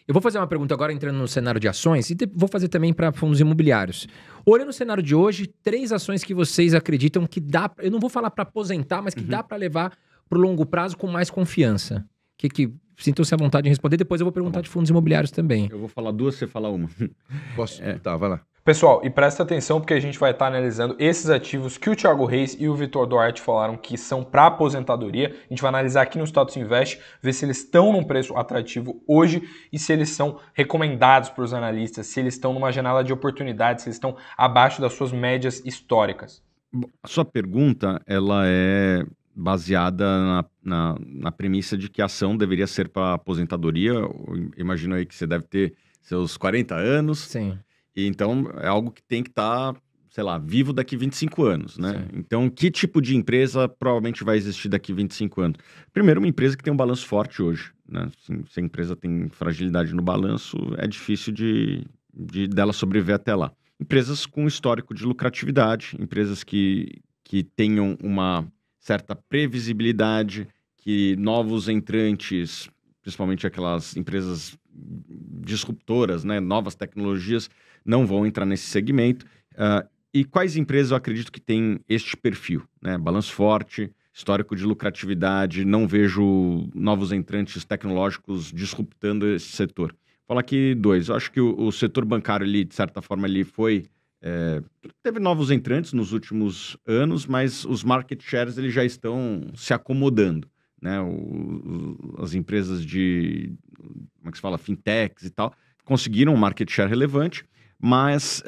Eu vou fazer uma pergunta agora entrando no cenário de ações e vou fazer também para fundos imobiliários. Olhando o cenário de hoje, 3 ações que vocês acreditam que dá, eu não vou falar para aposentar, mas que dá para levar para o longo prazo com mais confiança. Sintam-se à vontade de responder, depois eu vou perguntar de fundos imobiliários também. Eu vou falar 2, você fala uma. Posso? Tá, vai lá. Pessoal, e presta atenção porque a gente vai estar analisando esses ativos que o Thiago Reis e o Vitor Duarte falaram que são para aposentadoria. A gente vai analisar aqui no Status Invest, ver se eles estão num preço atrativo hoje e se eles são recomendados para os analistas, se eles estão numa janela de oportunidade, se eles estão abaixo das suas médias históricas. A sua pergunta, ela é baseada na premissa de que a ação deveria ser para aposentadoria. Eu imagino aí que você deve ter seus 40 anos. Sim. E então é algo que tem que estar, sei lá, vivo daqui 25 anos, né? Sim. Então, que tipo de empresa provavelmente vai existir daqui 25 anos? Primeiro, uma empresa que tem um balanço forte hoje, né? Se a empresa tem fragilidade no balanço, é difícil dela sobreviver até lá. Empresas com histórico de lucratividade, empresas que tenham uma certa previsibilidade, que novos entrantes, principalmente aquelas empresas disruptoras, né? Novas tecnologias, não vão entrar nesse segmento. E quais empresas eu acredito que têm este perfil, né? Balanço forte, histórico de lucratividade, não vejo novos entrantes tecnológicos disruptando esse setor. Vou falar aqui 2. Eu acho que o setor bancário ali, de certa forma, ali teve novos entrantes nos últimos anos, mas os market shares eles já estão se acomodando, né? As empresas como é que se fala, fintechs e tal, conseguiram um market share relevante, mas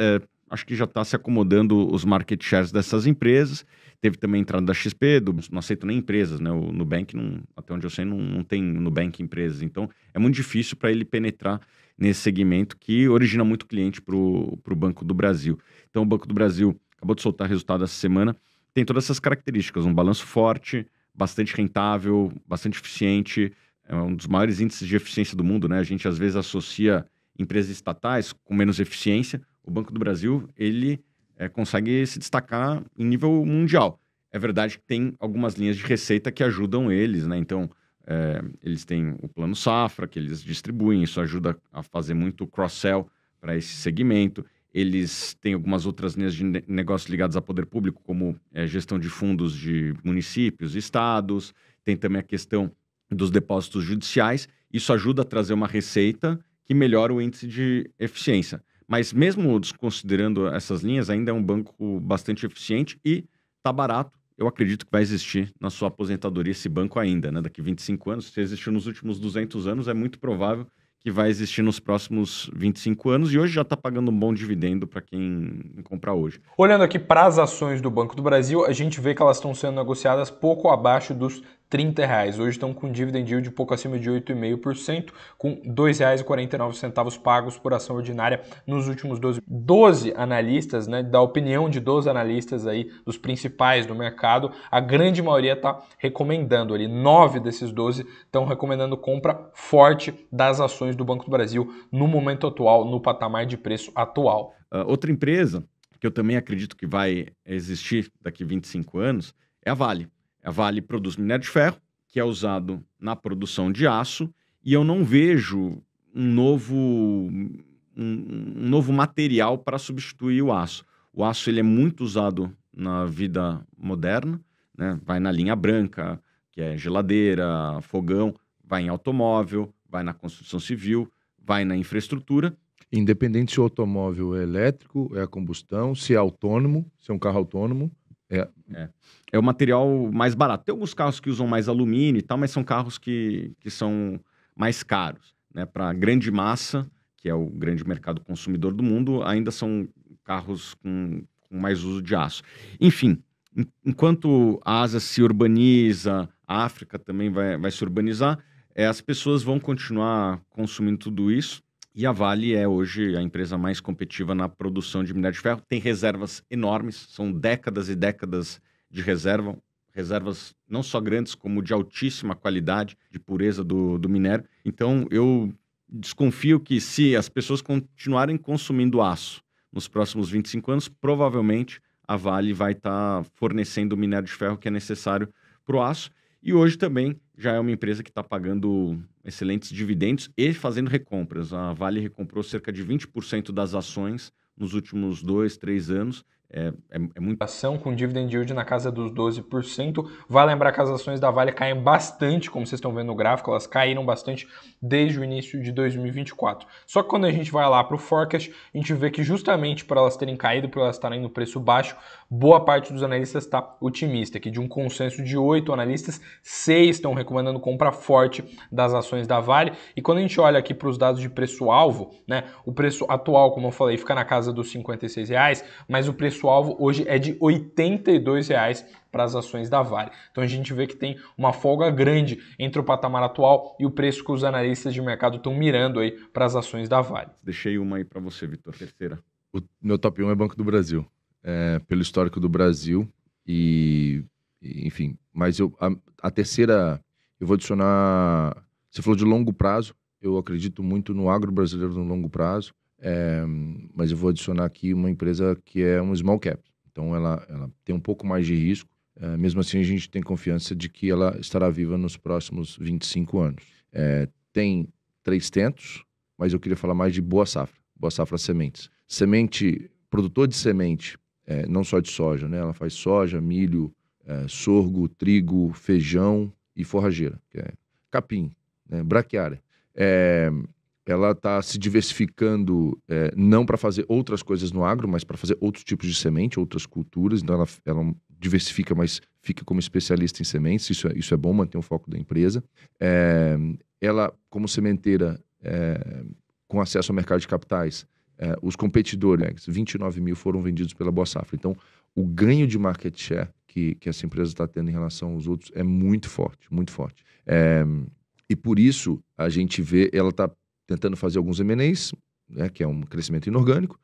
acho que já está se acomodando os market shares dessas empresas. Teve também a entrada da XP, não aceito nem empresas, né? O Nubank, até onde eu sei, não tem Nubank empresas. Então, é muito difícil para ele penetrar nesse segmento que origina muito cliente para o Banco do Brasil. Então, o Banco do Brasil acabou de soltar resultado essa semana, tem todas essas características, um balanço forte, bastante rentável, bastante eficiente, é um dos maiores índices de eficiência do mundo, né? A gente, às vezes, associa empresas estatais com menos eficiência. O Banco do Brasil, ele consegue se destacar em nível mundial. É verdade que tem algumas linhas de receita que ajudam eles, né? Então, eles têm o Plano Safra, que eles distribuem, isso ajuda a fazer muito cross-sell para esse segmento. Eles têm algumas outras linhas de negócios ligadas a poder público, como gestão de fundos de municípios e estados. Tem também a questão dos depósitos judiciais. Isso ajuda a trazer uma receita que melhora o índice de eficiência. Mas mesmo desconsiderando essas linhas, ainda é um banco bastante eficiente e está barato. Eu acredito que vai existir na sua aposentadoria esse banco ainda, né? Daqui 25 anos. Se existiu nos últimos 200 anos, é muito provável que vai existir nos próximos 25 anos. E hoje já está pagando um bom dividendo para quem comprar hoje. Olhando aqui para as ações do Banco do Brasil, a gente vê que elas estão sendo negociadas pouco abaixo dos R$30. Hoje estão com dividend yield pouco acima de 8,5%, com R$ 2,49 pagos por ação ordinária nos últimos 12 analistas, né, da opinião de 12 analistas aí, dos principais do mercado, a grande maioria está recomendando ali, 9 desses 12 estão recomendando compra forte das ações do Banco do Brasil no momento atual, no patamar de preço atual. Outra empresa que eu também acredito que vai existir daqui 25 anos é a Vale. A Vale produz minério de ferro, que é usado na produção de aço, e eu não vejo um novo material para substituir o aço. O aço ele é muito usado na vida moderna, né? Vai na linha branca, que é geladeira, fogão, vai em automóvel, vai na construção civil, vai na infraestrutura. Independente se o automóvel é elétrico, é a combustão, se é autônomo, se é um carro autônomo. É o material mais barato. Tem alguns carros que usam mais alumínio e tal, mas são carros que são mais caros, né? Para a grande massa, que é o grande mercado consumidor do mundo, ainda são carros com mais uso de aço. Enfim, enquanto a Ásia se urbaniza, a África também vai se urbanizar, as pessoas vão continuar consumindo tudo isso. E a Vale é hoje a empresa mais competitiva na produção de minério de ferro. Tem reservas enormes, são décadas e décadas de reservas não só grandes, como de altíssima qualidade, de pureza do minério. Então, eu desconfio que se as pessoas continuarem consumindo aço nos próximos 25 anos, provavelmente a Vale vai estar fornecendo o minério de ferro que é necessário para o aço. E hoje também já é uma empresa que está pagando excelentes dividendos e fazendo recompras. A Vale recomprou cerca de 20% das ações nos últimos 2, 3 anos. É muito. Ação com dividend yield na casa dos 12%. Vale lembrar que as ações da Vale caem bastante, como vocês estão vendo no gráfico, elas caíram bastante desde o início de 2024. Só que quando a gente vai lá para o forecast, a gente vê que justamente por elas terem caído, por elas estarem no preço baixo, boa parte dos analistas está otimista, que de um consenso de 8 analistas, 6 estão recomendando compra forte das ações da Vale. E quando a gente olha aqui para os dados de preço-alvo, né, o preço atual, como eu falei, fica na casa dos R$56, mas o preço-alvo hoje é de R$82 para as ações da Vale. Então a gente vê que tem uma folga grande entre o patamar atual e o preço que os analistas de mercado estão mirando aí para as ações da Vale. Deixei uma aí para você, Vitor, terceira. O meu top 1 é Banco do Brasil. Pelo histórico do Brasil enfim, mas a terceira eu vou adicionar. Você falou de longo prazo, eu acredito muito no agro brasileiro no longo prazo, mas eu vou adicionar aqui uma empresa que é um small cap, então ela tem um pouco mais de risco, mesmo assim a gente tem confiança de que ela estará viva nos próximos 25 anos. Tem 3 tentos, mas eu queria falar mais de Boa Safra Sementes. Produtor de semente, não só de soja, né? Ela faz soja, milho, sorgo, trigo, feijão e forrageira, que é capim, né? Braquiária. Ela está se diversificando, não para fazer outras coisas no agro, mas para fazer outros tipos de semente, outras culturas. Então ela diversifica, mas fica como especialista em sementes. Isso é bom, manter o foco da empresa. Ela, como sementeira, com acesso ao mercado de capitais, os competidores, 29 mil foram vendidos pela Boa Safra. Então, o ganho de market share que essa empresa está tendo em relação aos outros é muito forte, muito forte. E por isso, a gente vê, ela está tentando fazer alguns M&As, né, que é um crescimento inorgânico,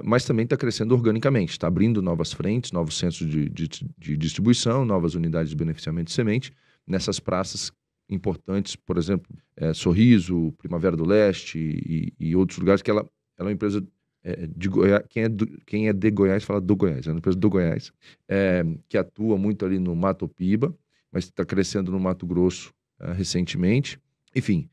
mas também está crescendo organicamente, está abrindo novas frentes, novos centros de distribuição, novas unidades de beneficiamento de semente, nessas praças importantes, por exemplo, Sorriso, Primavera do Leste e outros lugares, que ela é uma empresa de Goiás. Quem é de Goiás fala do Goiás, é uma empresa do Goiás, que atua muito ali no Mato Piba, mas está crescendo no Mato Grosso recentemente. Enfim,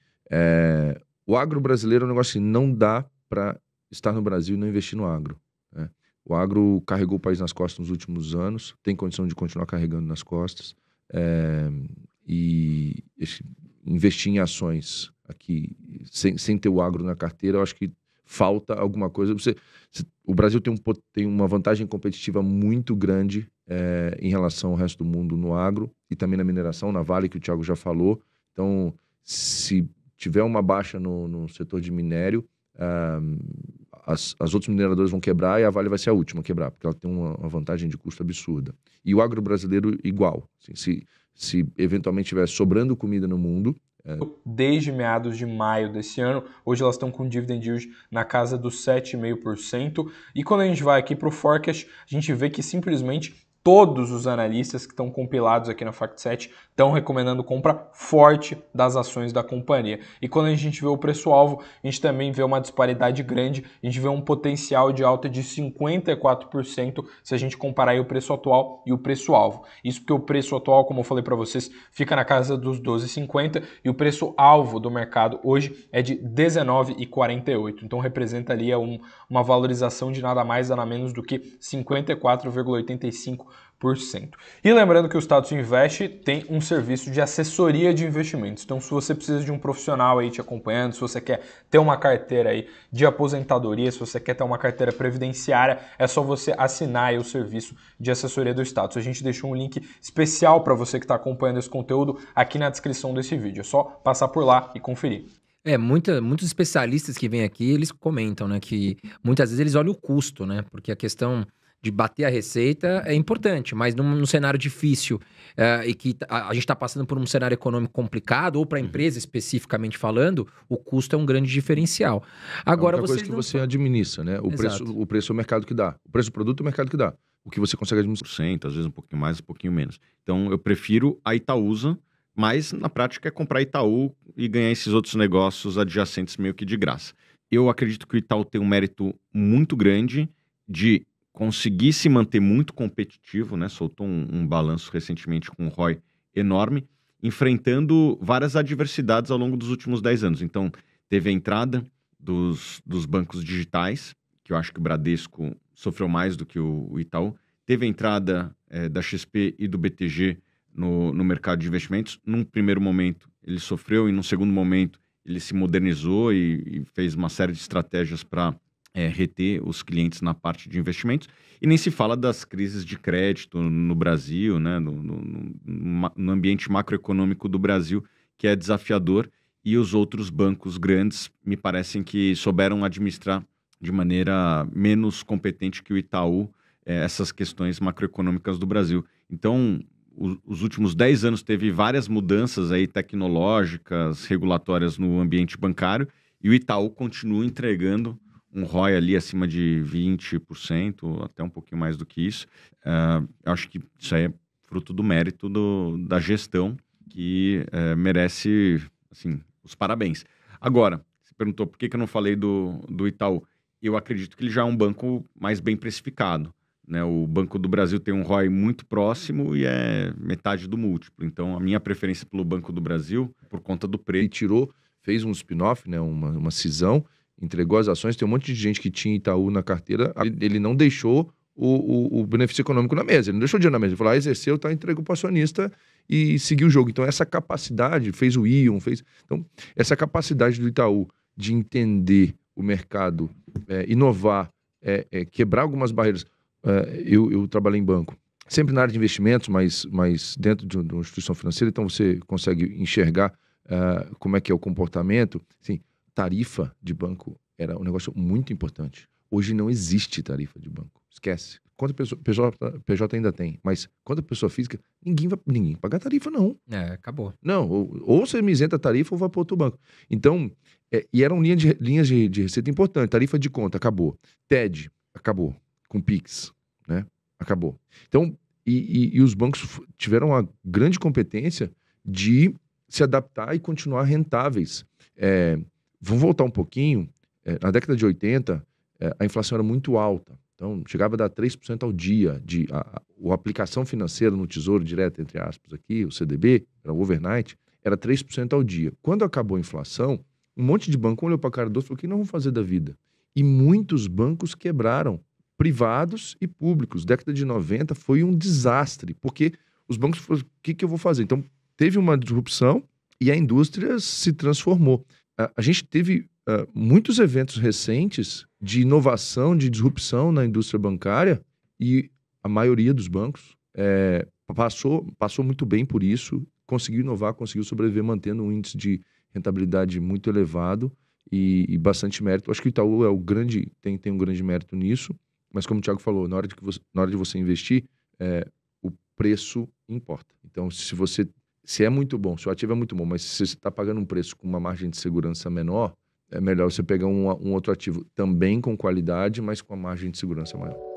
o agro brasileiro é um negócio que não dá para estar no Brasil e não investir no agro, né? O agro carregou o país nas costas nos últimos anos, tem condição de continuar carregando nas costas, e investir em ações aqui sem ter o agro na carteira, eu acho que falta alguma coisa. O Brasil tem uma vantagem competitiva muito grande em relação ao resto do mundo no agro e também na mineração, na Vale, que o Thiago já falou. Então, se tiver uma baixa no setor de minério, as outras mineradoras vão quebrar e a Vale vai ser a última a quebrar, porque ela tem uma vantagem de custo absurda. E o agro brasileiro igual. Assim, se eventualmente estiver sobrando comida no mundo... Desde meados de maio desse ano, hoje elas estão com dividend yield na casa dos 7,5%. E quando a gente vai aqui para o forecast, a gente vê que simplesmente todos os analistas que estão compilados aqui na FactSet estão recomendando compra forte das ações da companhia. E quando a gente vê o preço-alvo, a gente também vê uma disparidade grande, a gente vê um potencial de alta de 54% se a gente comparar aí o preço atual e o preço-alvo. Isso porque o preço atual, como eu falei para vocês, fica na casa dos 12,50 e o preço-alvo do mercado hoje é de 19,48. Então representa ali uma valorização de nada mais, nada menos do que 54,85%. E lembrando que o Status Invest tem um serviço de assessoria de investimentos. Então, se você precisa de um profissional aí te acompanhando, se você quer ter uma carteira aí de aposentadoria, se você quer ter uma carteira previdenciária, é só você assinar aí o serviço de assessoria do Status. A gente deixou um link especial para você que está acompanhando esse conteúdo aqui na descrição desse vídeo. É só passar por lá e conferir. Muitos especialistas que vêm aqui, eles comentam, né, que muitas vezes eles olham o custo, né, porque a questão de bater a receita é importante, mas num cenário difícil e que a gente está passando por um cenário econômico complicado, ou para a empresa especificamente falando, o custo é um grande diferencial. Agora, é uma coisa que você administra, né? O preço é o mercado que dá. O preço do produto é o mercado que dá. O que você consegue administrar. Às vezes um pouquinho mais, um pouquinho menos. Então, eu prefiro a Itaúsa, mas na prática é comprar Itaú e ganhar esses outros negócios adjacentes meio que de graça. Eu acredito que o Itaú tem um mérito muito grande de conseguir se manter muito competitivo, né? Soltou um balanço recentemente com um ROI enorme enfrentando várias adversidades ao longo dos últimos 10 anos. Então, teve a entrada dos bancos digitais, que eu acho que o Bradesco sofreu mais do que o Itaú. Teve a entrada da XP e do BTG no mercado de investimentos. Num primeiro momento, ele sofreu, e num segundo momento, ele se modernizou e fez uma série de estratégias para reter os clientes na parte de investimentos. E nem se fala das crises de crédito no Brasil, né? No ambiente macroeconômico do Brasil, que é desafiador, e os outros bancos grandes me parecem que souberam administrar de maneira menos competente que o Itaú essas questões macroeconômicas do Brasil. Então, os últimos 10 anos teve várias mudanças aí tecnológicas, regulatórias no ambiente bancário, e o Itaú continua entregando um ROI ali acima de 20%, até um pouquinho mais do que isso. Acho que isso aí é fruto do mérito da gestão, que merece, assim, os parabéns. Agora, você perguntou por que eu não falei do Itaú. Eu acredito que ele já é um banco mais bem precificado, né? O Banco do Brasil tem um ROI muito próximo e é metade do múltiplo. Então, a minha preferência pelo Banco do Brasil, por conta do preço. Ele fez um spin-off, né? Uma cisão, entregou as ações. Tem um monte de gente que tinha Itaú na carteira. Ele não deixou o benefício econômico na mesa. Ele não deixou o dinheiro na mesa. Ele falou, exerceu, entregou para o acionista e seguiu o jogo. Então, essa capacidade, fez o Ion, Então, essa capacidade do Itaú de entender o mercado, inovar, quebrar algumas barreiras. Eu trabalhei em banco, sempre na área de investimentos, mas dentro de uma instituição financeira, então você consegue enxergar como é que é o comportamento. Assim, tarifa de banco era um negócio muito importante. Hoje não existe tarifa de banco, esquece. Quanto PJ ainda tem, mas quanto a pessoa física, ninguém paga tarifa, não. Acabou. Não, ou você me isenta a tarifa ou vai para outro banco. Então, e eram linhas de receita importantes. Tarifa de conta, acabou. TED, acabou. Com Pix, né? Acabou. Então, e os bancos tiveram uma grande competência de se adaptar e continuar rentáveis. Vamos voltar um pouquinho. Na década de 80, a inflação era muito alta. Então, chegava a dar 3% ao dia. A aplicação financeira no Tesouro Direto, entre aspas, aqui, o CDB, era o overnight, era 3% ao dia. Quando acabou a inflação, um monte de banco olhou para a cara do outro e falou, o que nós vamos fazer da vida? E muitos bancos quebraram, privados e públicos. Década de 90 foi um desastre, porque os bancos falaram, o que eu vou fazer? Então, teve uma disrupção e a indústria se transformou. A gente teve muitos eventos recentes de inovação, de disrupção na indústria bancária, e a maioria dos bancos passou muito bem por isso, conseguiu inovar, conseguiu sobreviver, mantendo um índice de rentabilidade muito elevado e bastante mérito. Acho que o Itaú tem um grande mérito nisso, mas como o Thiago falou, na hora de você investir, o preço importa. Então, se é muito bom, se o ativo é muito bom, mas se você está pagando um preço com uma margem de segurança menor, é melhor você pegar um outro ativo também com qualidade, mas com a margem de segurança maior.